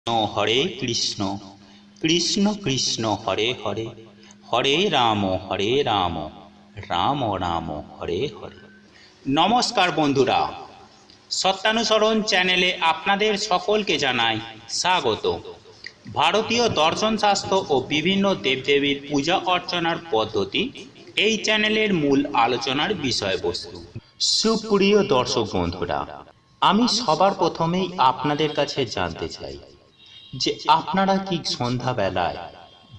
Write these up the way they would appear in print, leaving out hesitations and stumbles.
হরে কৃষ্ণ কৃষ্ণ কৃষ্ণ হরে হরে হরে রাম রাম রাম হরে হরে। নমস্কার বন্ধুরা, সত্যানুসরণ চ্যানেলে আপনাদের সকলকে জানাই স্বাগত। ভারতীয় দর্শন শাস্ত্র ও বিভিন্ন দেবদেবীর পূজা অর্চনার পদ্ধতি এই চ্যানেলের মূল আলোচনার বিষয়বস্তু। সুপ্রিয় দর্শক বন্ধুরা, আমি সবার প্রথমেই আপনাদের কাছে জানতে চাই যে আপনারা কি সন্ধ্যাবেলায়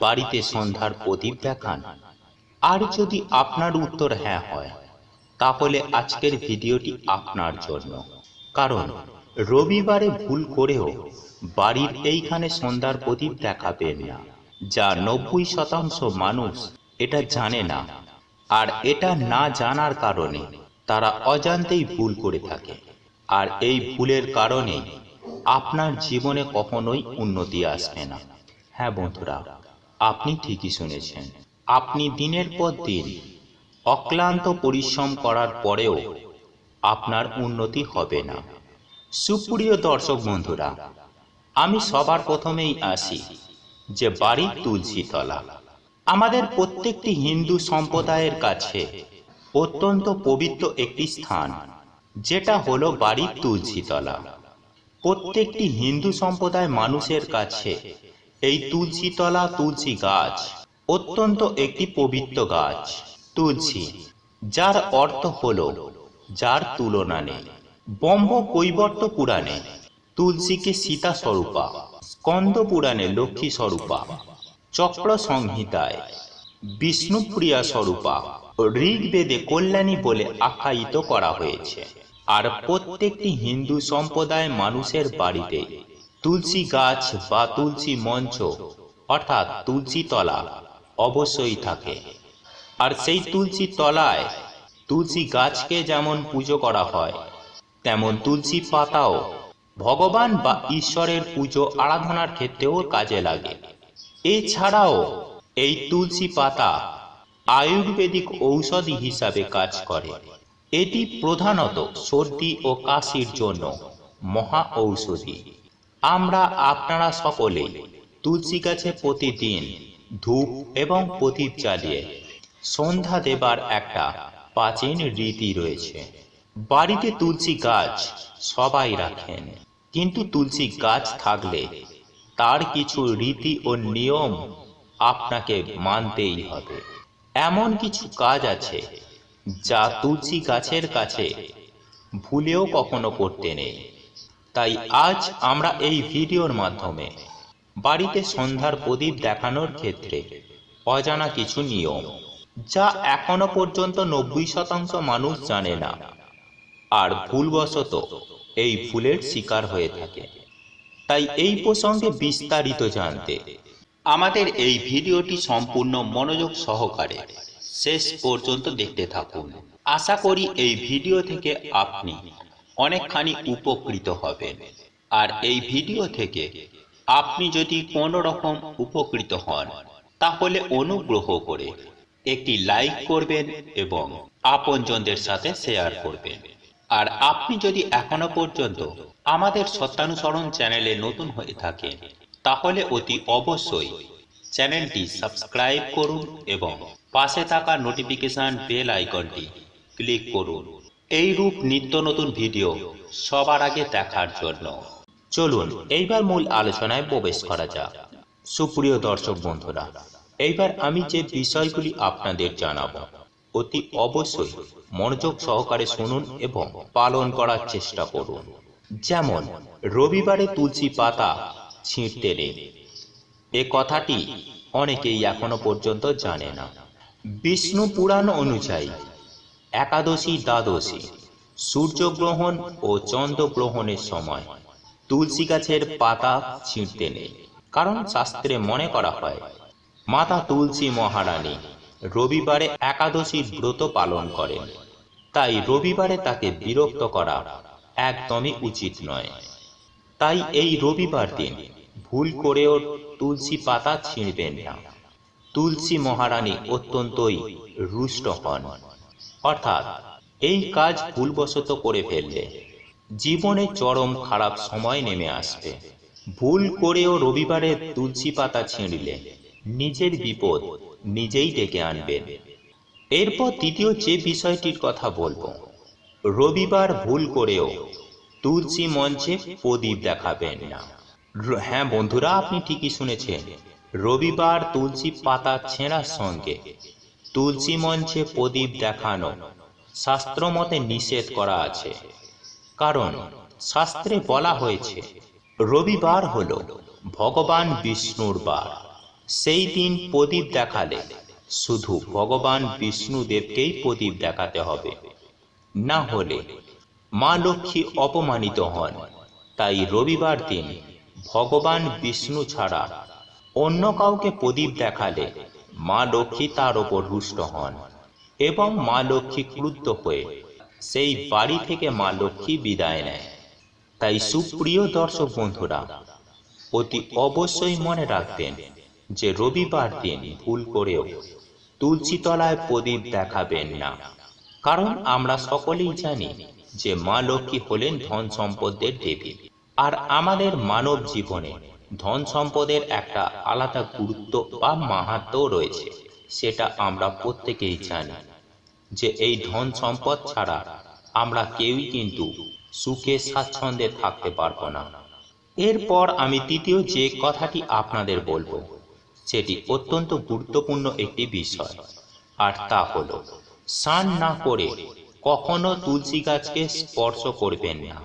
বাড়িতে সন্ধ্যার প্রদীপ দেখান? আর যদি আপনার উত্তর হ্যাঁ হয়, তাহলে আজকের ভিডিওটি আপনার জন্য। কারণ রবিবারে ভুল করেও বাড়ির এইখানে সন্ধ্যার প্রদীপ দেখাবেন না, যা 90% মানুষ এটা জানে না। আর এটা না জানার কারণে তারা অজান্তেই ভুল করে থাকে। আর এই ভুলের কারণে আপনার জীবনে কখনোই উন্নতি আসবে না। হ্যাঁ বন্ধুরা, আপনি ঠিকই শুনেছেন। আপনি দিনের পর দিন অক্লান্ত পরিশ্রম করার পরেও আপনার উন্নতি হবে না। সুপ্রিয় দর্শক বন্ধুরা, আমি সবার প্রথমেই আসি যে বাড়ির তুলসী তলা আমাদের প্রত্যেকটি হিন্দু সম্প্রদায়ের কাছে অত্যন্ত পবিত্র একটি স্থান, যেটা হলো বাড়ির তুলসী তলা। প্রত্যেকটি হিন্দু সম্প্রদায় মানুষের কাছে এই তুলসী তলা, তুলসী গাছ অত্যন্ত একটি পবিত্র গাছ। তুলসী, যার অর্থ হলো যার তুলনা নেই। ব্রহ্ম কৈবর্ত পুরাণে তুলসীকে সীতা স্বরূপা, স্কন্দ পুরাণে লক্ষ্মী স্বরূপা, চক্র সংহিতায় বিষ্ণুপ্রিয়া স্বরূপা, ঋগ্বেদে কল্যাণী বলে আখ্যায়িত করা হয়েছে। আর প্রত্যেকটি হিন্দু সম্প্রদায় মানুষের বাড়িতে তুলসী গাছ বা তুলসী মঞ্চ অর্থাৎ তুলসী তলা অবশ্যই থাকে। আর সেই তুলসী তলায় তুলসী গাছকে যেমন পুজো করা হয়, তেমন তুলসী পাতাও ভগবান বা ঈশ্বরের পুজো আরাধনার ক্ষেত্রেও কাজে লাগে। এছাড়াও এই তুলসী পাতা আয়ুর্বেদিক ঔষধি হিসাবে কাজ করে। এটি প্রধানত সর্দি ও কাশির জন্য মহা ঔষধি। আপনারা সকলেই তুলসী গাছে প্রতিদিন ধূপ এবং প্রদীপ জ্বালিয়ে সন্ধ্যা দেবার একটা প্রাচীন রীতি রয়েছে। বাড়িতে তুলসী গাছ সবাই রাখেন, কিন্তু তুলসী গাছ থাকলে তার কিছু রীতি ও নিয়ম আপনাকে মানতেই হবে। এমন কিছু কাজ আছে যা তুলসী গাছের কাছে ভুলেও কখনো করতে নেই। তাই আজ আমরা এই ভিডিওর মাধ্যমে বাড়িতে সন্ধ্যার প্রদীপ দেখানোর ক্ষেত্রে অজানা কিছু নিয়ম, যা এখনো পর্যন্ত 90% মানুষ জানে না, আর ভুলবশত এই ভুলের শিকার হয়ে থাকে। তাই এই প্রসঙ্গে বিস্তারিত জানতে আমাদের এই ভিডিওটি সম্পূর্ণ মনোযোগ সহকারে শেষ পর্যন্ত দেখতে থাকুন। আশা করি এই ভিডিও থেকে আপনি অনেকখানি উপকৃত হবেন। আর এই ভিডিও থেকে আপনি যদি কোনো রকম উপকৃত হন, তাহলে অনুগ্রহ করে একটি লাইক করবেন এবং আপনজনদের সাথে শেয়ার করবেন। আর আপনি যদি এখনো পর্যন্ত আমাদের সত্যানুসরণ চ্যানেলে নতুন হয়ে থাকেন, তাহলে অতি অবশ্যই চ্যানেলটি সাবস্ক্রাইব করুন এবং পাশে থাকা নোটিফিকেশন বেল আইকনটি ক্লিক করুন, এই রূপ নিত্য নতুন ভিডিও সবার আগে দেখার জন্য। চলুন এইবার মূল আলোচনায় প্রবেশ করা যাক। সুপ্রিয় দর্শক বন্ধুরা, এইবার আমি যে বিষয়গুলি আপনাদের জানাবো, অতি অবশ্যই মনোযোগ সহকারে শুনুন এবং পালন করার চেষ্টা করুন। যেমন রবিবারে তুলসী পাতা ছিঁড়তে নেই, এ কথাটি অনেকেই এখনো পর্যন্ত জানে না। বিষ্ণু পুরাণ অনুযায়ী একাদশী, দ্বাদশী, সূর্যগ্রহণ ও চন্দ্রগ্রহণের সময় তুলসী গাছের পাতা ছিঁড়তে নেই। কারণ শাস্ত্রে মনে করা হয় মাতা তুলসী মহারানী রবিবারে একাদশীর ব্রত পালন করেন, তাই রবিবারে তাকে বিরক্ত করা একদমই উচিত নয়। তাই এই রবিবার দিন ভুল করেও তুলসী পাতা ছিঁড়বেন না। তুলসী মহারানী অত্যন্তই রুষ্ট হন, অর্থাৎ এই কাজ ভুলবশত করে ফেললে জীবনে চরম খারাপ সময় নেমে আসবে। ভুল করেও রবিবারে তুলসী পাতা ছিঁড়লে নিজের বিপদ নিজেই ডেকে আনবেন। এরপর দ্বিতীয় যে বিষয়টির কথা বলবো, রবিবার ভুল করেও তুলসী মঞ্চে প্রদীপ দেখাবেন না। হ্যাঁ বন্ধুরা, আপনি ঠিকই শুনেছেন, রবিবার তুলসী পাতা ছেঁড়ার সঙ্গে তুলসী মঞ্চে প্রদীপ দেখানো শাস্ত্রমতে নিষেধ করা আছে। কারণ শাস্ত্রে বলা হয়েছে রবিবার হলো ভগবান বিষ্ণুর বার। সেই দিন প্রদীপ দেখালে শুধু ভগবান বিষ্ণুদেবকেই প্রদীপ দেখাতে হবে, না হলে মা লক্ষ্মী অপমানিত হন। তাই রবিবার দিন ভগবান বিষ্ণু ছাড়া অন্য কাউকে প্রদীপ দেখালে মা লক্ষ্মী তার ওপর রুষ্ট হন এবং মা লক্ষ্মী ক্রুদ্ধ হয়ে সেই বাড়ি থেকে মা লক্ষ্মী বিদায় নেয়। তাই সুপ্রিয় দর্শক বন্ধুরা, অতি অবশ্যই মনে রাখবেন যে রবিবার দিন ভুল করেও তুলসী তলায় প্রদীপ দেখাবেন না। কারণ আমরা সকলেই জানি যে মা লক্ষ্মী হলেন ধন সম্পদের দেবী, আর আমাদের মানব জীবনে ধন সম্পদের একটা আলাদা গুরুত্ব বা মাহাত্ম্য রয়েছে। সেটা আমরা প্রত্যেকেই জানি যে এই ধন সম্পদ ছাড়া আমরা কেউই কিন্তু সুখে স্বাচ্ছন্দ্যে থাকতে পারবো না। এরপর আমি তৃতীয় যে কথাটি আপনাদের বলবো, সেটি অত্যন্ত গুরুত্বপূর্ণ একটি বিষয়, আর তা হলো স্নান না করে কখনো তুলসী গাছকে স্পর্শ করবেন না।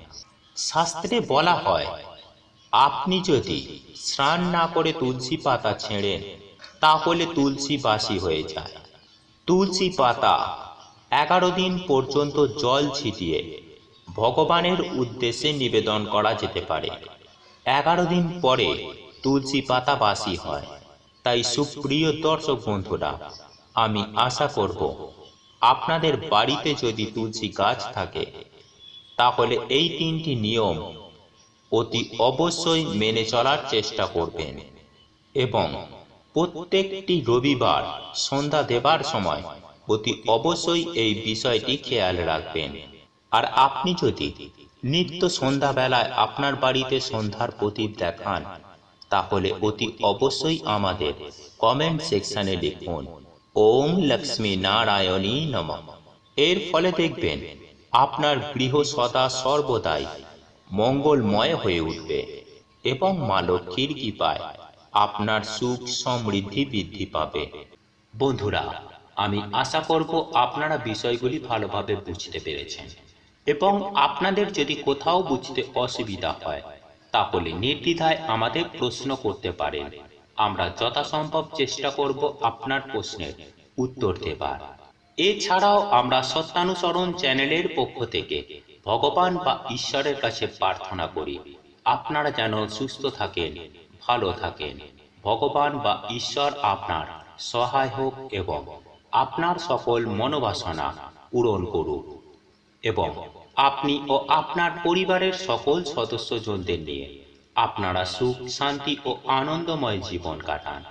শাস্ত্রে বলা হয় আপনি যদি স্নান না করে তুলসী পাতা ছেঁড়েন তাহলে তুলসী বাসি হয়ে যায়। তুলসী পাতা 11 দিন পর্যন্ত জল ছিটিয়ে ভগবানের উদ্দেশ্যে নিবেদন করা যেতে পারে। 11 দিন পরে তুলসী পাতা বাসি হয়। তাই সুপ্রিয় দর্শক বন্ধুরা, আমি আশা করব আপনাদের বাড়িতে যদি তুলসী গাছ থাকে তাহলে এই 3টি নিয়ম অতি অবশ্যই মেনে চলার চেষ্টা করবেন এবং প্রত্যেকটি রবিবার সন্ধ্যা দেবার সময় অতি অবশ্যই এই বিষয়টি খেয়াল রাখবেন। আর আপনি যদি নিত্য সন্ধ্যাবেলায় আপনার বাড়িতে সন্ধ্যার প্রদীপ দেখান তাহলে অতি অবশ্যই আমাদের কমেন্ট সেকশনে লিখুন ওম লক্ষ্মী নারায়ণী নমঃ। এর ফলে দেখবেন আপনার গৃহ সদা সর্বদাই মঙ্গলময় হয়ে উঠবে এবং মা লক্ষ্মীর কৃপায় আপনার সুখ সমৃদ্ধি বৃদ্ধি পাবে। বন্ধুরা, আমি আশা করব আপনারা বিষয়গুলি ভালোভাবে বুঝতে পেরেছেন এবং আপনাদের যদি কোথাও বুঝতে অসুবিধা হয় তাহলে নির্দ্বিধায় আমাদের প্রশ্ন করতে পারেন। আমরা যথাসম্ভব চেষ্টা করব আপনার প্রশ্নের উত্তর দেবার। এছাড়াও আমরা সত্যানুসরণ চ্যানেলের পক্ষ থেকে ভগবান বা ঈশ্বরের কাছে প্রার্থনা করি আপনারা যেন সুস্থ থাকেন, ভালো থাকেন। ভগবান বা ঈশ্বর আপনার সহায় হোক এবং আপনার সকল মনোবাসনা পূরণ করুক এবং আপনি ও আপনার পরিবারের সকল সদস্যজনদের নিয়ে আপনারা সুখ শান্তি ও আনন্দময় জীবন কাটান।